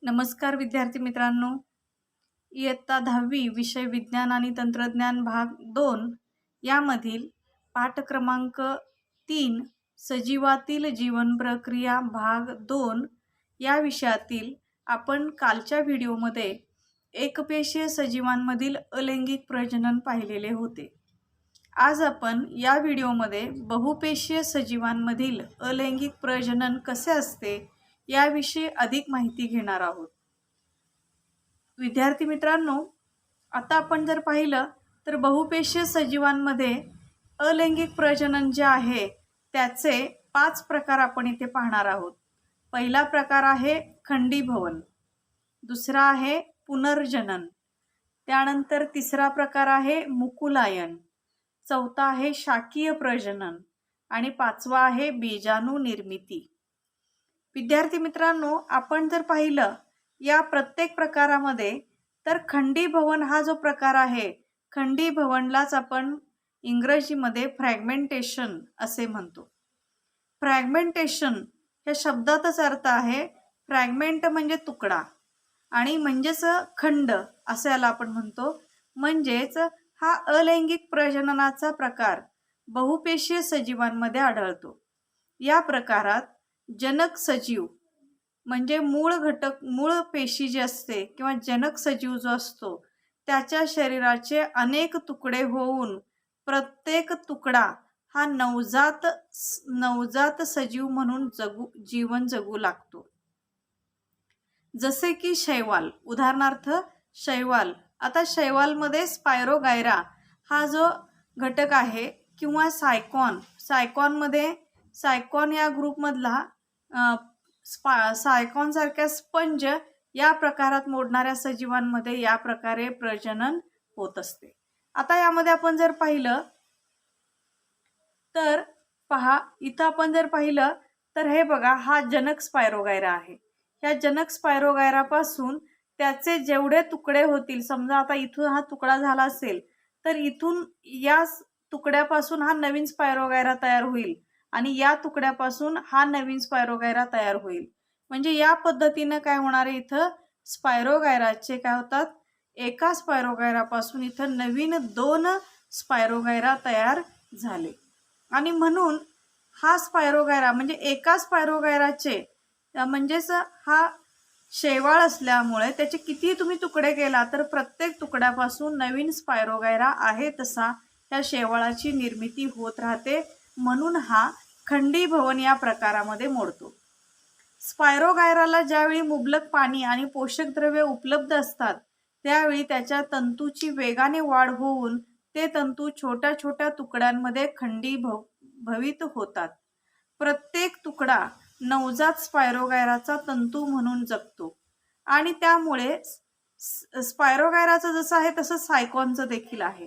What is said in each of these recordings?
नमस्कार विद्यार्थी मित्रांनो. इयत्ता 10वी विषय विज्ञान आणि तंत्रज्ञान भाग 2 यामधील पाठ क्रमांक 3 सजीवातील जीवन प्रक्रिया भाग 2 या विषयातील आपण कालच्या व्हिडिओमध्ये एकपेशीय सजीवांमधील अलैंगिक प्रजनन पाहिलेले होते. आज आपण या व्हिडिओमध्ये बहुपेशीय सजीवांमधील अलैंगिक प्रजनन कसे असते याविषयी अधिक माहिती घेणार आहोत. विद्यार्थी मित्रांनो, आता आपण जर पाहिलं तर बहुपेशीय सजीवांमध्ये अलैंगिक प्रजनन जे आहे त्याचे 5 प्रकार आपण इथे पाहणार आहोत. पहिला प्रकार आहे खंडीभवन, दुसरा आहे पुनर्जनन, त्यानंतर तिसरा प्रकार आहे मुकुलायन, चौथा आहे शाकीय प्रजनन आणि पाचवा आहे बीजाणू निर्मिती. विद्यार्थी मित्रांनो, आपण जर पाहिलं या प्रत्येक प्रकारामध्ये तर खंडीभवन हा जो प्रकार आहे, खंडीभवनलाच आपण इंग्रजीमध्ये फ्रॅगमेंटेशन असे म्हणतो. फ्रॅगमेंटेशन या शब्दातच अर्थ आहे, फ्रॅगमेंट म्हणजे तुकडा आणि म्हणजेच खंड असे याला आपण म्हणतो. म्हणजेच हा अलैंगिक प्रजननाचा प्रकार बहुपेशीय सजीवांमध्ये आढळतो. या प्रकारात जनक सजीव म्हणजे मूळ पेशी जी असते किंवा जनक सजीव जो असतो त्याच्या शरीराचे अनेक तुकडे होऊन प्रत्येक तुकडा हा नवजात सजीव म्हणून जीवन जगू लागतो. जसे की शैवाल, उदाहरणार्थ शैवाल. आता शैवालमध्ये स्पायरोगायरा हा जो घटक आहे किंवा सायकॉन या ग्रुपमधला सायकॉन सारख्या स्पंज या प्रकारात मोडणाऱ्या सजीवांमध्ये या प्रकारे प्रजनन होत असते. आता यामध्ये आपण जर पाहिलं तर पहा, इथं आपण जर पाहिलं तर हे बघा, हा जनक स्पायरोगायरा आहे. या जनक स्पायरोगायरापासून त्याचे जेवढे तुकडे होतील, समजा आता इथून हा तुकडा झाला असेल तर इथून या तुकड्यापासून हा नवीन स्पायरोगायरा तयार होईल आणि या तुकड्यापासून हा नवीन स्पायरोगायरा तयार होईल. म्हणजे या पद्धतीने काय होणार आहे, इथं स्पायरोगायराचे काय होतात, एका स्पायरोगायरापासून इथं नवीन 2 स्पायरोगायरा तयार झाले. आणि म्हणून हा स्पायरोगायरा म्हणजे एका स्पायरोगायराचे म्हणजेच हा शैवाल असल्यामुळे त्याचे किती तुम्ही तुकडे केला तर प्रत्येक तुकड्यापासून नवीन स्पायरोगायरा आहे तसा त्या शैवाळाची निर्मिती होत राहते. म्हणून हा खंडीभवन या प्रकारामध्ये मोडतो. स्पायरोगायराला ज्यावेळी मुबलक पाणी आणि पोषक द्रव्ये उपलब्ध असतात त्यावेळी त्याच्या तंतूची वेगाने वाढ होऊन ते तंतू छोट्या छोट्या तुकड्यांमध्ये खंडीभवित होतात. प्रत्येक तुकडा नवजात स्पायरोगायराचा तंतू म्हणून जगतो आणि त्यामुळे स्पायरोगायराचं जसं आहे तसं सायकॉनचं देखील आहे.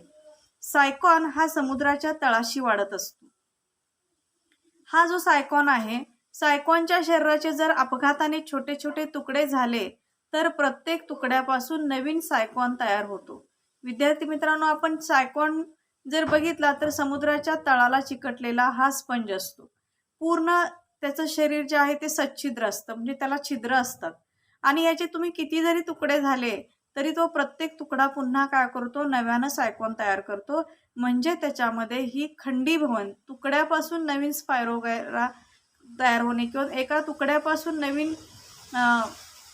सायकॉन हा समुद्राच्या तळाशी वाढत असतो. हा जो सायकॉन आहे, सायकॉनच्या शरीराचे जर अपघाताने छोटे छोटे तुकडे झाले तर प्रत्येक तुकड्यापासून नवीन सायकॉन तयार होतो. विद्यार्थी मित्रांनो, आपण सायकॉन जर बघितला तर समुद्राच्या तळाला चिकटलेला हा स्पंज असतो. पूर्ण त्याचं शरीर जे आहे ते सच्छिद्र असतं, म्हणजे त्याला छिद्र असतात आणि याचे तुम्ही किती जरी तुकडे झाले तरी तो प्रत्येक तुकडा पुन्हा काय करतो, नव्यानं सायकॉन तयार करतो. म्हणजे त्याच्यामध्ये ही खंडीभवन, तुकड्यापासून नवीन स्पायरोगायरा तयार होणे किंवा एका तुकड्यापासून नवीन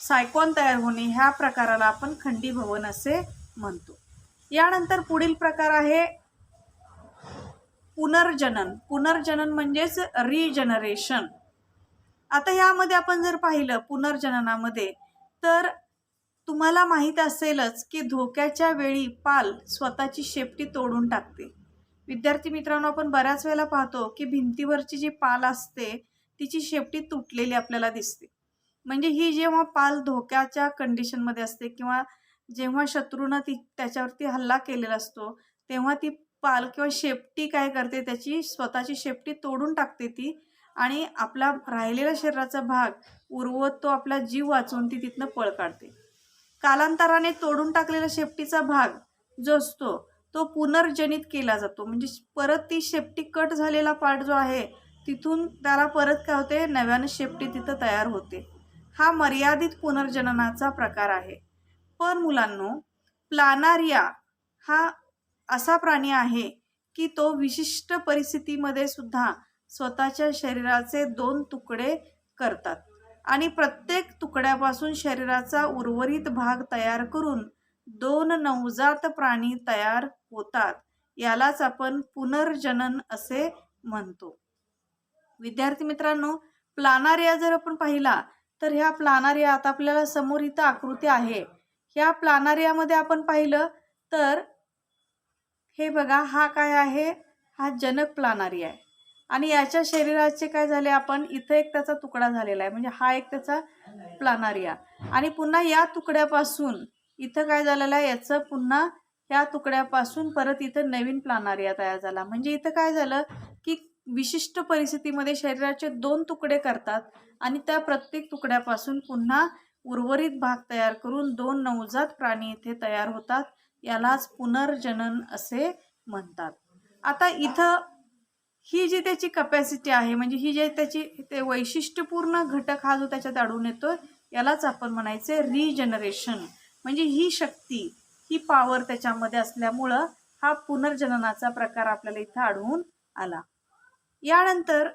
सायकॉन तयार होणे, ह्या प्रकाराला आपण खंडीभवन असे म्हणतो. यानंतर पुढील प्रकार आहे पुनर्जनन. पुनर्जनन म्हणजेच रिजनरेशन. आता यामध्ये आपण जर पाहिलं पुनर्जननामध्ये तर तुम्हाला माहीत असेलच की धोक्याच्या वेळी पाल स्वतःची शेपटी तोडून टाकते. विद्यार्थी मित्रांनो, आपण बऱ्याच वेळेला पाहतो की भिंतीवरची जी पाल असते तिची शेपटी तुटलेली आपल्याला दिसते. म्हणजे ही जेव्हा पाल धोक्याच्या कंडिशनमध्ये असते किंवा जेव्हा शत्रूनं त्याच्यावरती हल्ला केलेला असतो तेव्हा ती पाल किंवा शेपटी काय करते, त्याची स्वतःची शेपटी तोडून टाकते ती आणि आपला राहिलेला शरीराचा भाग उरवत तो आपला जीव वाचवून ती तिथनं पळ काढते. कालांतराने तोडून टाकलेला शेपटीचा भाग जो असतो तो पुनर्जनित केला जातो. म्हणजे परत ती शेपटी कट झालेला पार्ट जो आहे तिथून त्याला परत काय होते, नव्यानं शेपटी तिथं तयार होते हा मर्यादित पुनर्जननाचा प्रकार आहे. पण मुलांनो, प्लानारिया हा असा प्राणी आहे की तो विशिष्ट परिस्थितीमध्ये सुद्धा स्वतःच्या शरीराचे 2 तुकडे करतात आणि प्रत्येक तुकड्यापासून शरीराचा उर्वरित भाग तयार करून 2 नवजात प्राणी तयार होतात. यालाच आपण पुनर्जनन असे म्हणतो. विद्यार्थी मित्रांनो, प्लानारिया जर आपण पाहिला तर ह्या प्लानारिया, आता आपल्याला समोर इथं आकृती आहे, ह्या प्लानारियामध्ये आपण पाहिलं तर हे बघा, हा काय आहे, हा जनक प्लानारिया आहे आणि याच्या शरीराचे काय झाले, आपण इथं एक त्याचा तुकडा झालेला आहे, म्हणजे हा एक त्याचा प्लानारिया आणि पुन्हा या तुकड्यापासून इथं काय झालेलं आहे, याचं पुन्हा या तुकड्यापासून परत इथं नवीन प्लानारिया तयार झाला. म्हणजे इथं काय झालं की विशिष्ट परिस्थितीमध्ये शरीराचे 2 तुकडे करतात आणि त्या प्रत्येक तुकड्यापासून पुन्हा उर्वरित भाग तयार करून 2 नवजात प्राणी इथे तयार होतात. यालाच पुनर्जनन असे म्हणतात. आता इथं ही जी त्याची कॅपॅसिटी आहे, म्हणजे ही जे त्याची ते वैशिष्ट्यपूर्ण घटक हा जो त्याच्यात आढळून येतो, यालाच आपण म्हणायचे रिजनरेशन. म्हणजे ही शक्ती, ही पॉवर त्याच्यामध्ये असल्यामुळं हा पुनर्जननाचा प्रकार आपल्याला इथं आढळून आला. यानंतर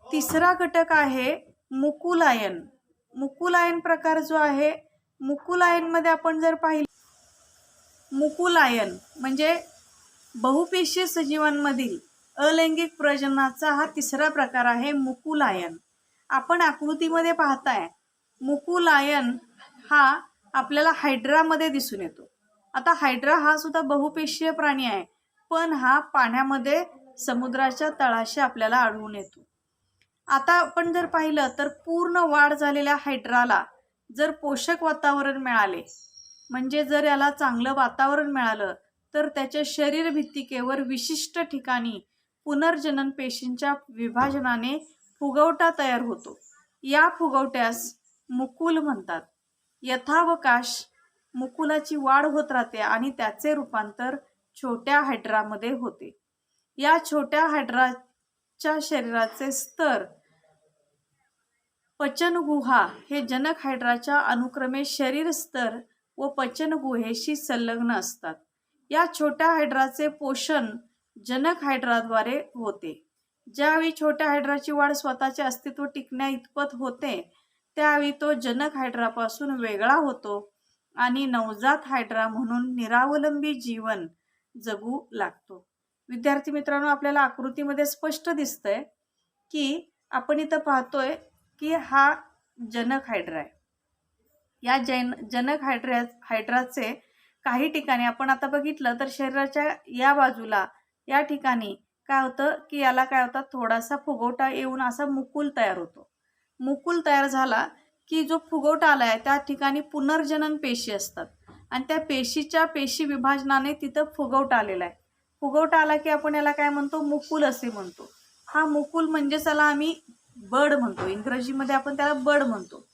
तिसरा घटक आहे मुकुलायन. मुकुलायन प्रकार जो आहे, मुकुलायनमध्ये आपण जर पाहिलं, मुकुलायन म्हणजे बहुपेशीय सजीवांमधील अलैंगिक प्रजननाचा हा तिसरा प्रकार आहे मुकुलायन. आपण आकृतीमध्ये पाहताय, मुकुलायन हा आपल्याला हायड्रामध्ये दिसून येतो. आता हायड्रा हा सुद्धा बहुपेशीय प्राणी आहे, पण हा पाण्यामध्ये समुद्राच्या तळाशी आपल्याला आढळून येतो. आता आपण जर पाहिलं तर पूर्ण वाढ झालेल्या हायड्राला जर पोषक वातावरण मिळाले, म्हणजे जर याला चांगलं वातावरण मिळालं, तर त्याच्या शरीर भित्तिकेवर विशिष्ट ठिकाणी पुनर्जनन पेशींच्या विभाजनाने फुगवटा तयार होतो. या फुगवट्यास मुकुल म्हणतात. यथावकाश मुकुलाची वाढ होत राहते आणि त्याचे रूपांतर छोट्या हायड्रामध्ये होते. या छोट्या हायड्राच्या शरीराचे स्तर पचनगुहा हे जनक हायड्राच्या अनुक्रमे शरीर स्तर व पचनगुहेशी संलग्न असतात. या छोट्या हायड्राचे पोषण जनक हायड्राद्वारे होते. ज्यावेळी छोट्या हायड्राची वाढ स्वतःचे अस्तित्व टिकण्या इतपत होते, त्यावेळी तो जनक हायड्रापासून वेगळा होतो आणि नवजात हायड्रा म्हणून निरावलंबी जीवन जगू लागतो. विद्यार्थी मित्रांनो, आपल्याला आकृतीमध्ये स्पष्ट दिसतंय की आपण इथं पाहतोय की हा जनक हायड्रा आहे. या जनक हायड्राचे काही ठिकाणी आपण आता बघितलं तर शरीराच्या या बाजूला या ठिकाणी काय होतं की याला काय होतं, थोडासा फुगवटा येऊन असा मुकुल तयार होतो. मुकुल तयार झाला की जो फुगवटा आलाय त्या ठिकाणी पुनर्जनन पेशी असतात आणि त्या पेशीच्या पेशी विभाजनाने तिथं फुगवटा आलेला आहे. फुगवटा आला की आपण याला काय म्हणतो, मुकुल असे म्हणतो. हा मुकुल म्हणजे त्याला आम्ही बड म्हणतो, इंग्रजीमध्ये आपण त्याला बड म्हणतो.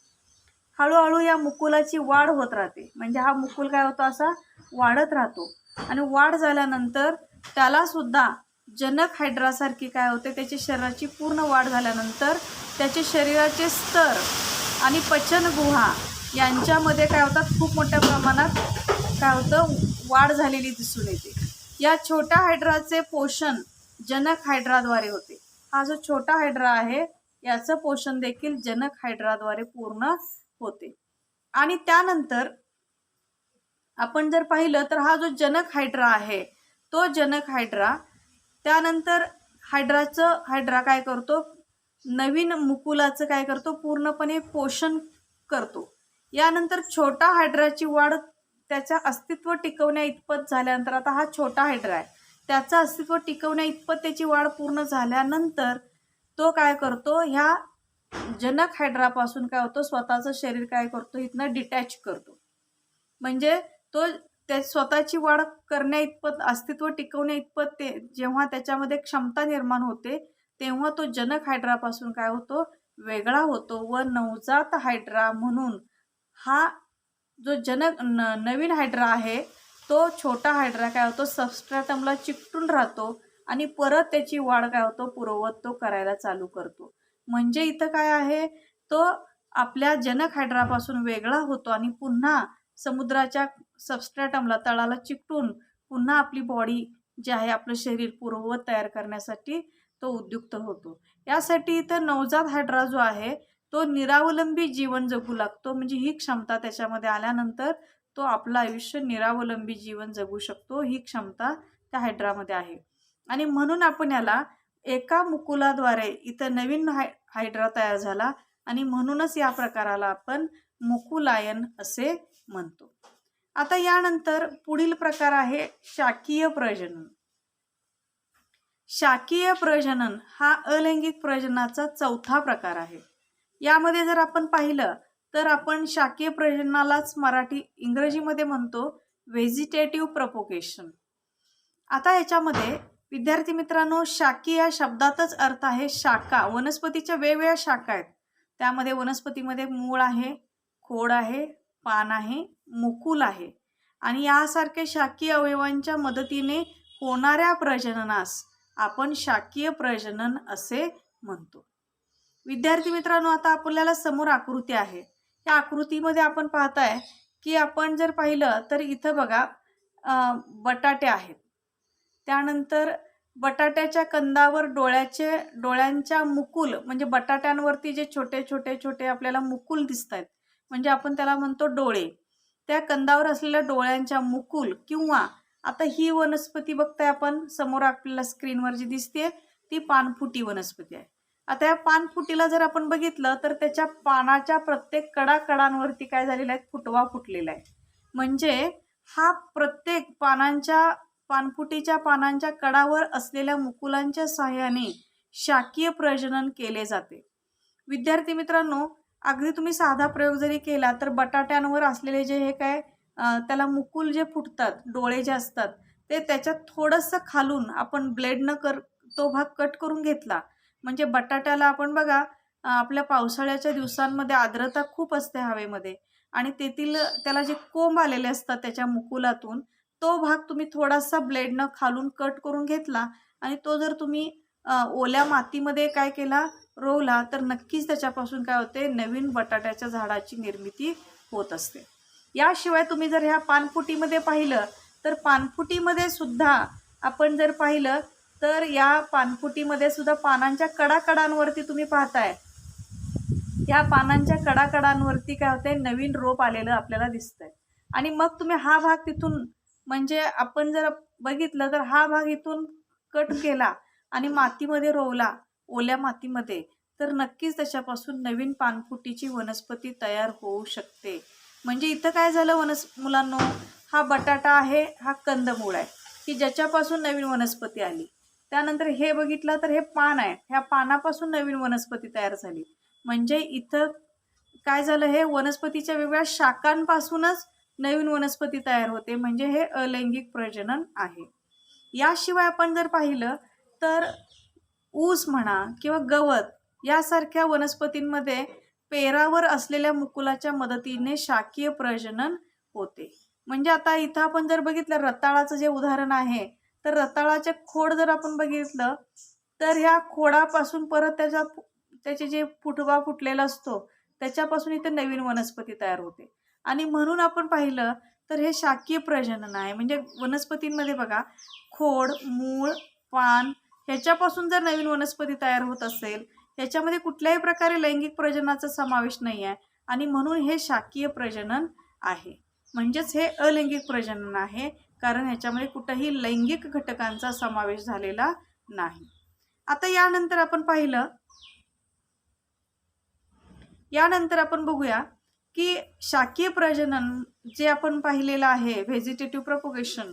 हळूहळू या मुकुलाची वाढ होत राहते, म्हणजे हा मुकुल काय होतो, असा वाढत राहतो आणि वाढ झाल्यानंतर त्याला सुद्धा जनक हायड्रासारखी काय होते, त्याची शरीराची पूर्ण वाढ झाल्यानंतर त्याचे शरीराचे स्तर आणि पचनगुहा यांच्यामध्ये काय होतात, खूप मोठ्या प्रमाणात काय होतं, वाढ झालेली दिसून येते. या छोट्या हायड्राचे पोषण जनक हायड्राद्वारे होते. हा जो छोटा हायड्रा आहे याचं पोषण देखील जनक हायड्राद्वारे पूर्ण होते. आणि त्यानंतर आपण जर पाहिलं तर हा जो जनक हायड्रा आहे, तो जनक हायड्रा त्यानंतर हायड्रा काय करतो, नवीन मुकुलाचं काय करतो, पूर्णपणे पोषण करतो. यानंतर छोटा हायड्राची वाढ त्याचं अस्तित्व टिकवण्या इतपत झाल्यानंतर, आता हा छोटा हायड्रा आहे, त्याचं अस्तित्व टिकवण्या इतपत त्याची वाढ पूर्ण झाल्यानंतर तो काय करतो, ह्या जनक हायड्रापासून काय होतो, स्वतःचं शरीर काय करतो, इथनं डिटॅच करतो. म्हणजे तो त्या स्वतःची वाढ करण्या इतपत, अस्तित्व टिकवण्या इतपत ते जेव्हा त्याच्यामध्ये क्षमता निर्माण होते, तेव्हा तो जनक हायड्रापासून काय होतो, वेगळा होतो व नवजात हायड्रा म्हणून हा जो नवीन हायड्रा आहे, तो छोटा हायड्रा काय होतो, सबस्ट्रॅटमला चिकटून राहतो आणि परत त्याची वाढ काय होतो, पूर्ववत तो करायला चालू करतो. म्हणजे इथं काय आहे, तो आपल्या जनक हायड्रापासून वेगळा होतो आणि पुन्हा समुद्राच्या सबस्ट्रॅटमला तळाला चिकटून पुन्हा आपली बॉडी जे आहे आपलं शरीर पूर्ववत तयार करण्यासाठी तो उद्युक्त होतो. यासाठी इथं नवजात हायड्रा जो आहे तो निरावलंबी जीवन जगू लागतो. म्हणजे ही क्षमता त्याच्यामध्ये आल्यानंतर तो आपलं आयुष्य निरावलंबी जीवन जगू शकतो. ही क्षमता त्या हायड्रामध्ये आहे. आणि म्हणून आपण याला एका मुकुलाद्वारे इथं नवीन हायड्रा तयार झाला आणि म्हणूनच या प्रकाराला आपण मुकुलायन असे म्हणतो. आता यानंतर पुढील प्रकार आहे शाकीय प्रजनन. शाकीय प्रजनन हा अलैंगिक प्रजननाचा चौथा प्रकार आहे. यामध्ये जर आपण पाहिलं तर आपण शाकीय प्रजननालाच इंग्रजीमध्ये म्हणतो व्हेजिटेटिव्ह प्रपोगेशन. आता याच्यामध्ये विद्यार्थी मित्रांनो, शाकी या शब्दातच अर्थ आहे शाखा. वनस्पतीच्या वेगवेगळ्या शाखा आहेत. त्यामध्ये वनस्पतीमध्ये मूळ आहे, खोड आहे, पान आहे, मुकुल आहे आणि यासारख्या शाकीय अवयवांच्या मदतीने होणाऱ्या प्रजननास आपण शाकीय प्रजनन असे म्हणतो. विद्यार्थी मित्रांनो, आता आपल्याला समोर आकृती आहे. या आकृतीमध्ये आपण पाहताय की आपण जर पाहिलं तर इथं बघा बटाटे आहेत. त्यानंतर बटाट्याच्या कंदावर डोळ्यांच्या मुकुल म्हणजे बटाट्यांवरती जे छोटे छोटे छोटे आपल्याला मुकुल दिसत आहेत म्हणजे आपण त्याला म्हणतो डोळे. त्या कंदावर असलेल्या डोळ्यांच्या मुकुल किंवा आता ही वनस्पती बघताय आपण समोर आपल्याला स्क्रीनवर जी दिसते ती पानफुटी वनस्पती आहे. आता या पानफुटीला जर आपण बघितलं तर त्याच्या पानाच्या प्रत्येक कडाकडांवरती काय झालेला आहे, फुटवा फुटलेला आहे. म्हणजे हा प्रत्येक पानफुटीच्या पानांच्या कडावर असलेल्या मुकुलांच्या सहाय्याने शाकीय प्रजनन केले जाते. विद्यार्थी मित्रांनो, अगदी तुम्ही साधा प्रयोग जरी केला तर बटाट्यांवर असलेले जे हे काय त्याला मुकुल जे फुटतात, डोळे जे असतात ते त्याच्यात थोडंसं खालून आपण ब्लेडनं तो भाग कट करून घेतला म्हणजे बटाट्याला आपण बघा आपल्या पावसाळ्याच्या दिवसांमध्ये आर्द्रता खूप असते हवेमध्ये आणि त्याला जे कोंब आलेले असतात त्याच्या मुकुलातून तो भाग तुम्ही थोडासा ब्लेडनं खालून कट करून घेतला आणि तो जर तुम्ही ओल्या मातीमध्ये काय केला, रोवला तर नक्कीच त्याच्यापासून काय होते, नवीन बटाट्याच्या झाडाची निर्मिती होत असते. याशिवाय तुम्ही जर ह्या पानफुटीमध्ये पाहिलं तर पानफुटीमध्ये सुद्धा आपण जर पाहिलं तर या पानफुटीमध्ये सुद्धा पानांच्या कडाकडांवरती तुम्ही पाहताय या पानांच्या कडाकडांवरती काय होते, नवीन रोप आलेलं आपल्याला दिसतंय. आणि मग तुम्ही हा भाग तिथून म्हणजे आपण जर बघितलं तर हा भाग इथून कट केला आणि मातीमध्ये रोवला ओल्या मातीमध्ये तर नक्कीच त्याच्यापासून नवीन पानफुटीची वनस्पती तयार होऊ शकते. म्हणजे इथं काय झालं मुलांनो, हा बटाटा आहे, हा कंदमूळ आहे की ज्याच्यापासून नवीन वनस्पती आली. त्यानंतर हे बघितलं तर हे पान आहे, ह्या पानापासून नवीन वनस्पती तयार झाली. म्हणजे इथं काय झालं, हे वनस्पतीच्या वेगवेगळ्या शाखांपासूनच नवीन वनस्पती तयार होते. म्हणजे हे अलैंगिक प्रजनन आहे. याशिवाय आपण जर पाहिलं तर ऊस म्हणा किंवा गवत यासारख्या वनस्पतींमध्ये पेरावर असलेल्या मुकुलाच्या मदतीने शाकीय प्रजनन होते. म्हणजे आता इथं आपण जर बघितलं रताळाचं जे उदाहरण आहे तर रताळाचे खोड जर आपण बघितलं तर ह्या खोडापासून परत त्याचे जे फुटवा फुटलेला असतो त्याच्यापासून इथे नवीन वनस्पती तयार होते. आणि म्हणून आपण पाहिलं तर हे शाकीय प्रजनन आहे. म्हणजे वनस्पतींमध्ये बघा खोड, मूळ, पान ह्याच्यापासून जर नवीन वनस्पती तयार होत असेल ह्याच्यामध्ये कुठल्याही प्रकारे लैंगिक प्रजननाचा समावेश नाही आहे आणि म्हणून हे शाकीय प्रजनन आहे. म्हणजेच हे अलैंगिक प्रजनन आहे कारण ह्याच्यामध्ये कुठेही लैंगिक घटकांचा समावेश झालेला नाही. आता यानंतर आपण बघूया की शाकीय प्रजनन जे आपण पाहिलेलं आहे व्हेजिटेटिव्ह प्रपोगेशन,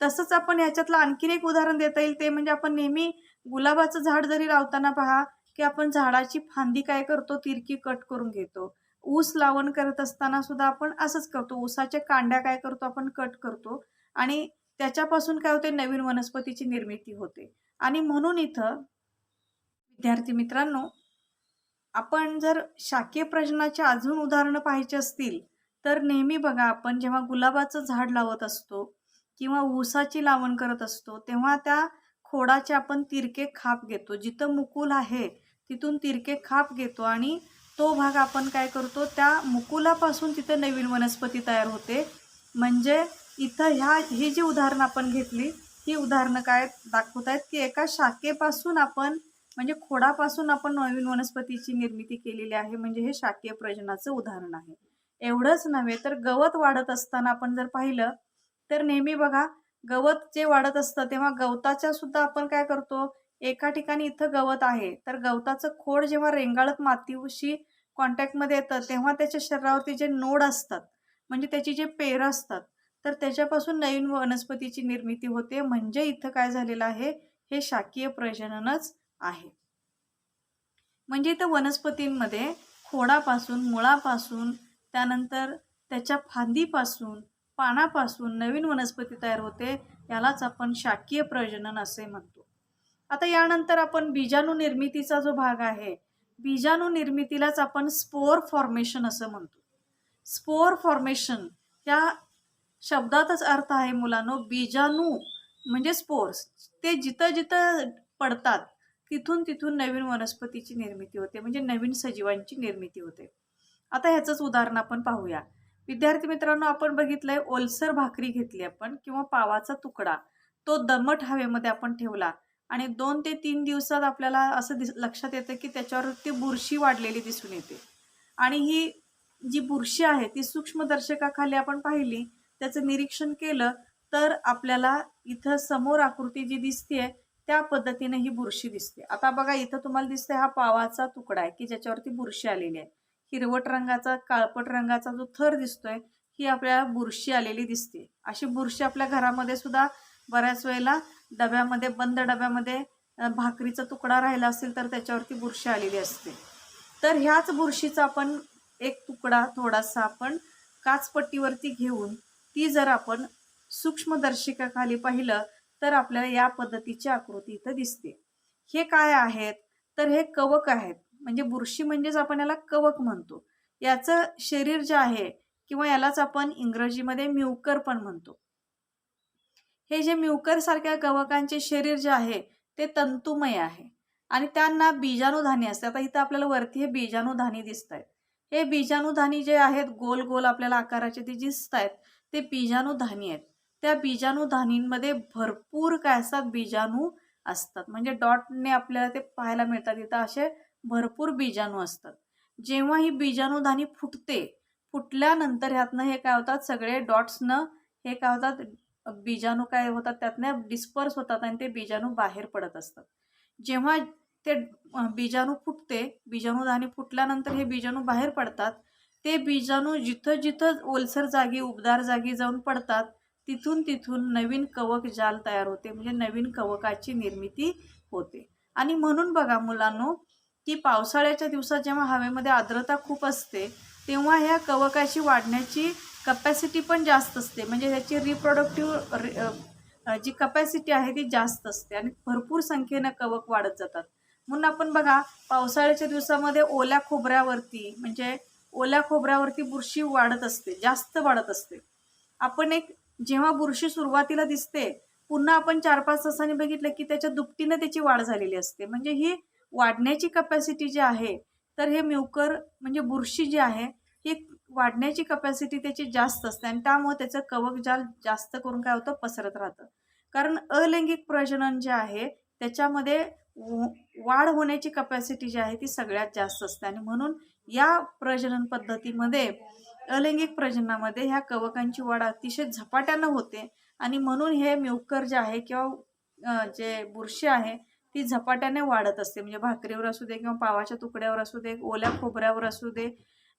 तसंच आपण याच्यातलं आणखीन एक उदाहरण देता येईल ते म्हणजे आपण नेहमी गुलाबाचं झाड जरी लावताना पहा की आपण झाडाची फांदी काय करतो, तिरकी कट करून घेतो. ऊस लावण करत असताना सुद्धा आपण असंच करतो, ऊसाच्या कांड्या काय करतो आपण कट करतो आणि त्याच्यापासून काय होते, नवीन वनस्पतीची निर्मिती होते. आणि म्हणून इथं विद्यार्थी मित्रांनो, आपण जर शाकीय प्रजननाचे अजून उदाहरणं पाहायची असतील तर नेहमी बघा आपण जेव्हा गुलाबाचं झाड लावत असतो किंवा ऊसाची लावण करत असतो तेव्हा त्या खोडाचे आपण तिरके खाप घेतो. जिथं मुकुल आहे तिथून तिरके खाप घेतो आणि तो भाग आपण काय करतो, त्या मुकुलापासून तिथे नवीन वनस्पती तयार होते. म्हणजे इथं ही जी उदाहरणं आपण घेतली, ही उदाहरणं काय दाखवत आहेत की एका शाखेपासून आपण म्हणजे खोडापासून आपण नवीन वनस्पतीची निर्मिती केलेली आहे. म्हणजे हे शाकीय प्रजननाचं उदाहरण आहे. एवढंच नव्हे तर गवत वाढत असताना आपण जर पाहिलं तर नेहमी बघा, गवत जे वाढत असतं तेव्हा गवताच्या सुद्धा आपण काय करतो, एका ठिकाणी इथं गवत आहे तर गवताचं खोड जेव्हा रेंगाळत मातीशी कॉन्टॅक्टमध्ये येतं तेव्हा त्याच्या शरीरावरती जे नोड असतात म्हणजे त्याची जे पेरं असतात तर त्याच्यापासून नवीन वनस्पतीची निर्मिती होते. म्हणजे इथं काय झालेलं आहे, हे शाकीय प्रजननच आहे. म्हणजे इथं वनस्पतींमध्ये खोडापासून, मुळापासून, त्यानंतर त्याच्या फांदीपासून, पानापासून नवीन वनस्पती तयार होते. यालाच आपण शाकीय प्रजनन असे म्हणतो. आता यानंतर आपण बीजाणू निर्मितीचा जो भाग आहे, बीजाणू निर्मितीलाच आपण स्पोर फॉर्मेशन असं म्हणतो. स्पोर फॉर्मेशन त्या शब्दातच अर्थ आहे मुलांनो, बीजाणू म्हणजे स्पोर्स. ते जिथं जिथं पडतात तिथून तिथून नवीन वनस्पतीची निर्मिती होते, म्हणजे नवीन सजीवांची निर्मिती होते. आता ह्याचंच उदाहरण आपण पाहूया. विद्यार्थी मित्रांनो, आपण बघितलंय ओलसर भाकरी घेतली आपण किंवा पावाचा तुकडा, तो दमट हवेमध्ये आपण ठेवला आणि 2 ते 3 दिवसात आपल्याला असं लक्षात येतं की त्याच्यावरती बुरशी वाढलेली दिसून येते. आणि ही जी बुरशी आहे ती सूक्ष्मदर्शकाखाली आपण पाहिली, त्याचं निरीक्षण केलं तर आपल्याला इथं समोर आकृती जी दिसतेय त्या पद्धतीने ही बुरशी दिसते. आता बघा, इथं तुम्हाला दिसतंय हा पावाचा तुकडा आहे की ज्याच्यावरती बुरशी आलेली आहे. हिरवट रंगाचा, काळपट रंगाचा जो थर दिसतोय ही आपल्याला बुरशी आलेली दिसते. अशी बुरशी आपल्या घरामध्ये सुद्धा बऱ्याच वेळेला डब्यामध्ये, बंद डब्यामध्ये भाकरीचा तुकडा राहिला असेल तर त्याच्यावरती बुरशी आलेली असते. तर ह्याच बुरशीचा आपण एक तुकडा थोडासा आपण काचपट्टीवरती घेऊन ती जर आपण सूक्ष्मदर्शिकाखाली पाहिलं तर आपल्याला या पद्धतीची आकृती इथं दिसते. हे काय आहेत तर हे कवक आहेत. म्हणजे बुरशी म्हणजेच आपण याला कवक म्हणतो. याचं शरीर जे आहे किंवा यालाच आपण इंग्रजीमध्ये म्युकर पण म्हणतो. हे जे म्युकर सारख्या कवकांचे शरीर जे आहे ते तंतुमय आहे आणि त्यांना बीजाणुधानी असते. आता इथं आपल्याला वरती हे बीजाणुधानी दिसत आहेत. हे बीजाणुधानी जे आहेत गोल गोल आपल्याला आकाराचे ते दिसत आहेत, ते बीजाणुधानी आहेत. त्या बीजाणुधानींमध्ये भरपूर काय असतात, बीजाणू असतात. म्हणजे डॉटने आपल्याला ते पाहायला मिळतात. इथं असे भरपूर बीजाणू असतात. जेव्हा ही बीजाणुधानी फुटते, फुटल्यानंतर ह्यातनं हे काय होतात, सगळे डॉट्सनं हे काय होतात, बीजाणू काय होतात त्यातनं डिस्पर्स होतात आणि ते बीजाणू बाहेर पडत असतात. जेव्हा ते बीजाणू फुटते, बीजाणुधानी फुटल्यानंतर हे बीजाणू बाहेर पडतात. ते बीजाणू जिथं जिथं ओलसर जागी, उबदार जागी जाऊन पडतात तिथून तिथून नवीन कवक जाल तयार होते. म्हणजे नवीन कवकाची निर्मिती होते. आणि म्हणून बघा मुलांनो, की पावसाळ्याच्या दिवसात जेव्हा हवेमध्ये आर्द्रता खूप असते तेव्हा ह्या कवकाची वाढण्याची कपॅसिटी पण जास्त असते. म्हणजे ह्याची रिप्रोडक्टिव्ह जी कपॅसिटी आहे ती जास्त असते आणि भरपूर संख्येनं कवक वाढत जातात. म्हणून आपण बघा, पावसाळ्याच्या दिवसामध्ये ओल्या खोबऱ्यावरती बुरशी वाढत असते, जास्त वाढत असते. आपण जेव्हा बुरशी सुरुवातीला दिसते, पुन्हा आपण 4-5 तासांनी बघितलं की त्याच्या दुपटीनं त्याची वाढ झालेली असते. म्हणजे ही वाढण्याची कपॅसिटी जी आहे, तर हे म्युकर म्हणजे बुरशी जी आहे ही वाढण्याची कपॅसिटी त्याची जास्त असते आणि त्यामुळे त्याचं कवकजाल जास्त करून काय होतं, पसरत राहतं. कारण अलैंगिक प्रजनन जे आहे त्याच्यामध्ये वाढ होण्याची कपॅसिटी जी आहे ती सगळ्यात जास्त असते आणि म्हणून या प्रजनन पद्धतीमध्ये, अलैंगिक प्रजननामध्ये ह्या कवकांची वाढ अतिशय झपाट्यानं होते आणि म्हणून हे म्युकर जे आहे किंवा जे बुरशी आहे ती झपाट्याने वाढत असते. म्हणजे भाकरीवर असू दे किंवा पावाच्या तुकड्यावर असू दे, ओल्या खोबऱ्यावर असू दे,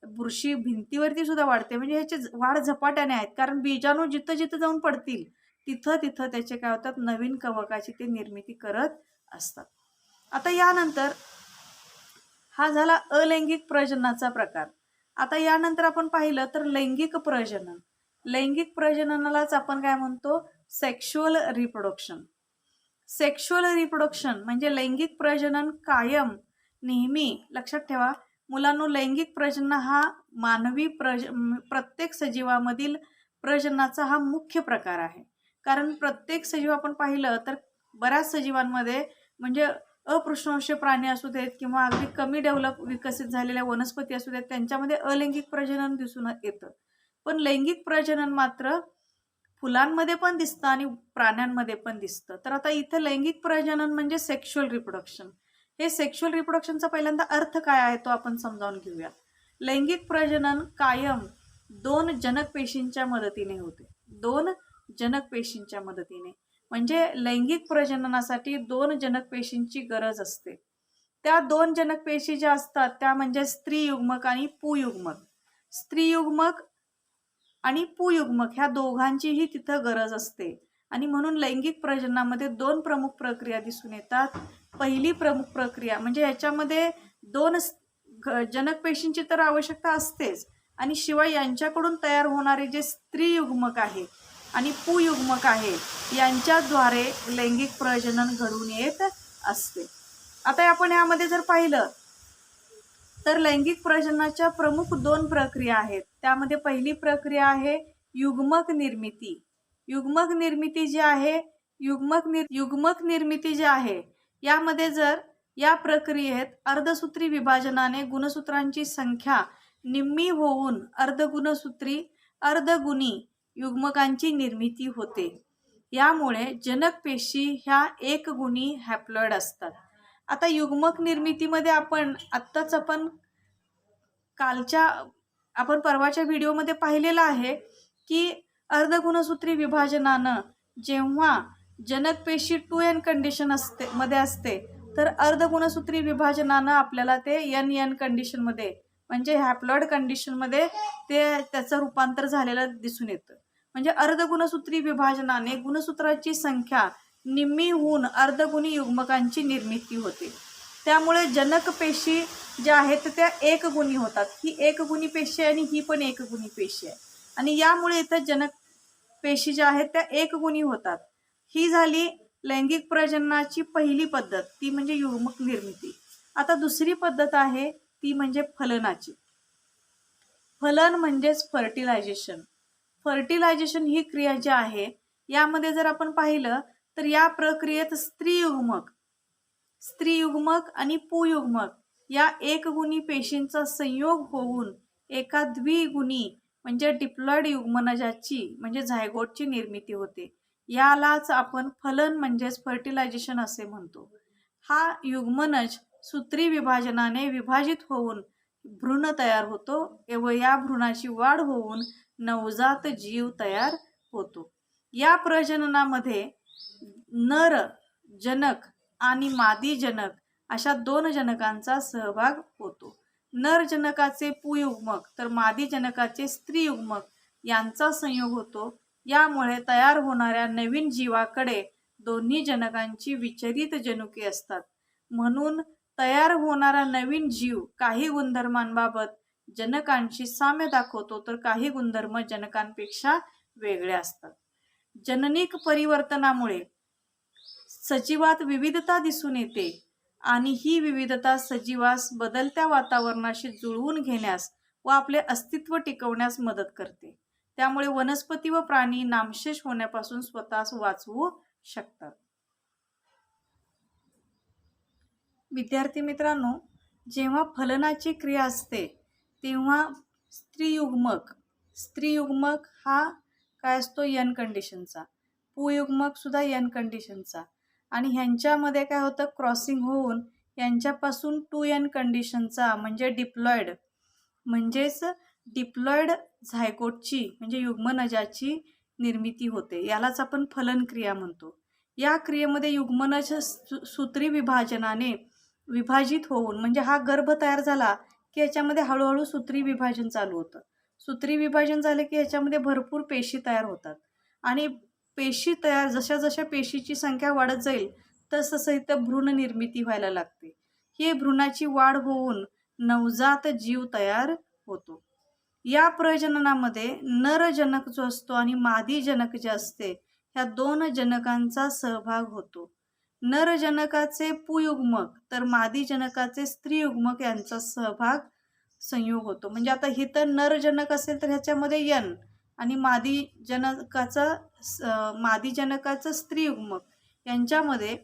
बुरशी भिंतीवरती सुद्धा वाढते. म्हणजे ह्याची वाढ झपाट्याने आहेत, कारण बीजाणू जिथं जिथं जाऊन पडतील तिथं तिथं त्याचे काय होतात, नवीन कवकाची ते निर्मिती करत असतात. आता यानंतर हा झाला अलैंगिक प्रजननाचा प्रकार. आता यानंतर आपण पाहिलं तर लैंगिक प्रजनन. लैंगिक प्रजननालाच आपण काय म्हणतो, सेक्शुअल रिप्रोडक्शन. सेक्शुअल रिप्रोडक्शन म्हणजे लैंगिक प्रजनन कायम नेहमी लक्षात ठेवा मुलांनो, लैंगिक प्रजनन हा मानवी प्रत्येक सजीवामधील प्रजननाचा हा मुख्य प्रकार आहे. कारण प्रत्येक सजीव आपण पाहिलं तर बऱ्याच सजीवांमध्ये म्हणजे अपृष्ठवंशीय प्राणी असू देत किंवा अगदी कमी विकसित झालेल्या वनस्पती असू देत, त्यांच्यामध्ये अलैंगिक प्रजनन दिसून येतं. पण लैंगिक प्रजनन मात्र फुलांमध्ये पण दिसतं आणि प्राण्यांमध्ये पण दिसतं. तर आता इथं लैंगिक प्रजनन म्हणजे सेक्शुअल रिप्रोडक्शन. हे सेक्शुअल रिप्रोडक्शनचा पहिल्यांदा अर्थ काय आहे तो आपण समजावून घेऊया. लैंगिक प्रजनन कायम 2 जनक पेशींच्या मदतीने होते. 2 जनक पेशींच्या मदतीने म्हणजे लैंगिक प्रजननासाठी 2 जनक पेशींची गरज असते. त्या 2 जनक पेशी ज्या असतात त्या म्हणजे स्त्रीयुग्मक आणि पुयुग्मक. स्त्रीयुग्मक आणि पुयुग्मक ह्या दोघांचीही तिथं गरज असते आणि म्हणून लैंगिक प्रजननामध्ये 2 प्रमुख प्रक्रिया दिसून येतात. पहिली प्रमुख प्रक्रिया म्हणजे ह्याच्यामध्ये 2 जनक पेशींची तर आवश्यकता असतेच आणि शिवाय यांच्याकडून तयार होणारे जे स्त्रीयुग्मक आहे आणि पुयुग्मक आहे यांच्याद्वारे लैंगिक प्रजनन घडून येत असते. आता आपण यामध्ये जर पाहिलं तर लैंगिक प्रजननाच्या प्रमुख 2 प्रक्रिया आहेत. त्यामध्ये पहिली प्रक्रिया आहे युग्मक निर्मिती. युग्मक निर्मिती जी आहे युग्मक निर्मिती जी आहे यामध्ये जर या प्रक्रियेत अर्धसूत्री विभाजनाने गुणसूत्रांची संख्या निम्मी होऊन अर्धगुणसूत्री अर्धगुणी युग्मकांची निर्मिती होते. यामुळे जनक पेशी ह्या एकगुणी हॅप्लॉइड असतात. आता युग्मक निर्मितीमध्ये आपण परवाच्या व्हिडिओमध्ये पाहिलेलं आहे की अर्धगुणसूत्री विभाजनानं जेव्हा जनक पेशी 2n कंडिशन मध्ये असते तर अर्धगुणसूत्री विभाजनानं आपल्याला ते n कंडिशन मध्ये म्हणजे हॅप्लॉइड कंडिशन मध्ये त्याचं रूपांतर झालेलं दिसून येतं. म्हणजे अर्धगुणसूत्री विभाजनाने गुणसूत्राची संख्या निम्मी होऊन अर्धगुणी युग्मकांची निर्मिती होते. त्यामुळे जनक पेशी ज्या आहेत त्या एकगुणी होतात. ही एकगुणी पेशी आहे आणि ही पण एकगुणी पेशी आहे आणि यामुळे इथं जनक पेशी ज्या आहेत त्या एकगुणी होतात. ही झाली लैंगिक प्रजननाची पहिली पद्धत, ती म्हणजे युग्मक निर्मिती. आता दुसरी पद्धत आहे ती म्हणजे फलनाची. फलन म्हणजेच फर्टिलायझेशन. फर्टिलायझेशन ही क्रिया जी आहे यामध्ये जर आपण पाहिलं तर या प्रक्रियेत स्त्रीयुग्मक आणि पुयुग्मक या एकगुणी पेशींचा संयोग होऊन एका द्विगुणी म्हणजे डिप्लॉइड युग्मनजाची म्हणजे झायगोटची निर्मिती होते. यालाच आपण फलन म्हणजेच फर्टिलायझेशन असे म्हणतो. हा युग्मनज सूत्री विभाजनाने विभाजित होऊन भ्रूण तयार होतो व या भ्रूणाची वाढ होऊन नवजात जीव तयार होतो. या प्रजननामध्ये नर जनक आणि मादी जनक अशा 2 जनकांचा सहभाग होतो. नर जनकाचे पुयुग्मक तर मादी जनकाचे स्त्रीयुग्मक यांचा संयोग होतो. यामुळे तयार होणाऱ्या नवीन जीवाकडे दोन्ही जनकांची विचरित जनुके असतात. म्हणून तयार होणारा नवीन जीव काही गुणधर्मांबाबत जनकांशी साम्य दाखवतो तर काही गुणधर्म जनकांपेक्षा वेगळे असतात. जननिक परिवर्तनामुळे सजीवात विविधता दिसून येते आणि ही विविधता सजीवास बदलत्या वातावरणाशी जुळवून घेण्यास व आपले अस्तित्व टिकवण्यास मदत करते. त्यामुळे वनस्पती व प्राणी नामशेष होण्यापासून स्वतःस वाचवू शकतात. विद्यार्थी मित्रांनो, जेव्हा फलनाची क्रिया असते तेव्हा स्त्रीयुग्मक हा काय असतो n कंडिशनचा, पुयुग्मक सुद्धा n कंडिशनचा आणि ह्यांच्यामध्ये काय होतं क्रॉसिंग होऊन यांच्यापासून 2n कंडिशनचा म्हणजे डिप्लॉइड झायगोटची म्हणजे युग्मनजाची निर्मिती होते. यालाच आपण फलन क्रिया म्हणतो. या क्रियेमध्ये युग्मनज सूत्री विभाजनाने विभाजित होऊन म्हणजे हा गर्भ तयार झाला की याच्यामध्ये हळूहळू सूत्री विभाजन चालू होतं. सूत्री विभाजन झाले की याच्यामध्ये भरपूर पेशी तयार होतात आणि पेशी तयार जशा पेशीची संख्या वाढत जाईल तसं इथं भ्रूण निर्मिती व्हायला लागते. ही भ्रूणाची वाढ होऊन नवजात जीव तयार होतो. या प्रजननामध्ये नर जनक जो असतो आणि मादी जनक जे असते ह्या 2 जनकांचा सहभाग होतो. नर जनकाचे पुयुग्मक तर मादी जनकाचे स्त्रीयुग्मक यांचा संयोग होतो. म्हणजे आता इथं नर जनक असेल तर ह्याच्यामध्ये n आणि मादी जनकाचं स्त्रीयुग्मक यांच्यामध्ये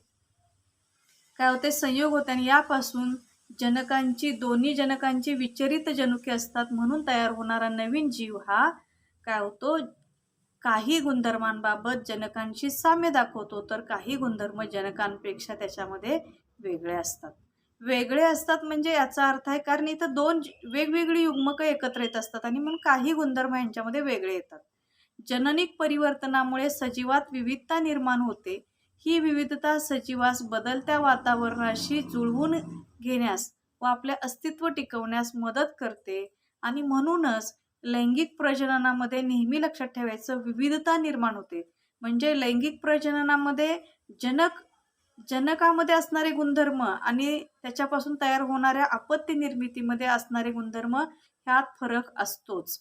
काय होते, संयोग होते आणि यापासून दोन्ही जनकांची विचरित जनुके असतात, म्हणून तयार होणारा नवीन जीव हा काय होतो, काही गुणधर्मांबाबत जनकांशी साम्य दाखवतो, तर काही गुणधर्म जनकांपेक्षा त्याच्यामध्ये वेगळे असतात. वेगळे असतात म्हणजे याचा अर्थ आहे, कारण इथं दोन वेगवेगळी युग्मकं एकत्र येत असतात आणि म्हणून काही गुणधर्म यांच्यामध्ये वेगळे येतात. जननिक परिवर्तनामुळे सजीवात विविधता निर्माण होते. ही विविधता सजीवास बदलत्या वातावरणाशी जुळवून घेण्यास व आपले अस्तित्व टिकवण्यास मदत करते आणि म्हणूनच लैंगिक प्रजननामध्ये नेहमी लक्षात ठेवायचं, विविधता निर्माण होते. म्हणजे लैंगिक प्रजननामध्ये जनकामध्ये असणारे गुणधर्म आणि त्याच्यापासून तयार होणाऱ्या अपत्य निर्मितीमध्ये असणारे गुणधर्म ह्यात फरक असतोच.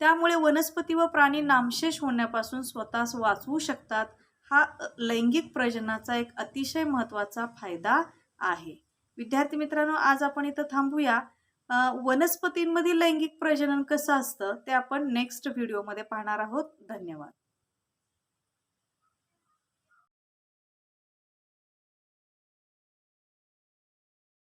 त्यामुळे वनस्पती व प्राणी नामशेष होण्यापासून स्वतःस वाचवू शकतात. हा लैंगिक प्रजननाचा एक अतिशय महत्त्वाचा फायदा आहे. विद्यार्थी मित्रांनो, आज आपण इथं थांबूया. वनस्पतींमधील लैंगिक प्रजनन कसं असतं ते आपण नेक्स्ट व्हिडिओमध्ये पाहणार आहोत. धन्यवाद.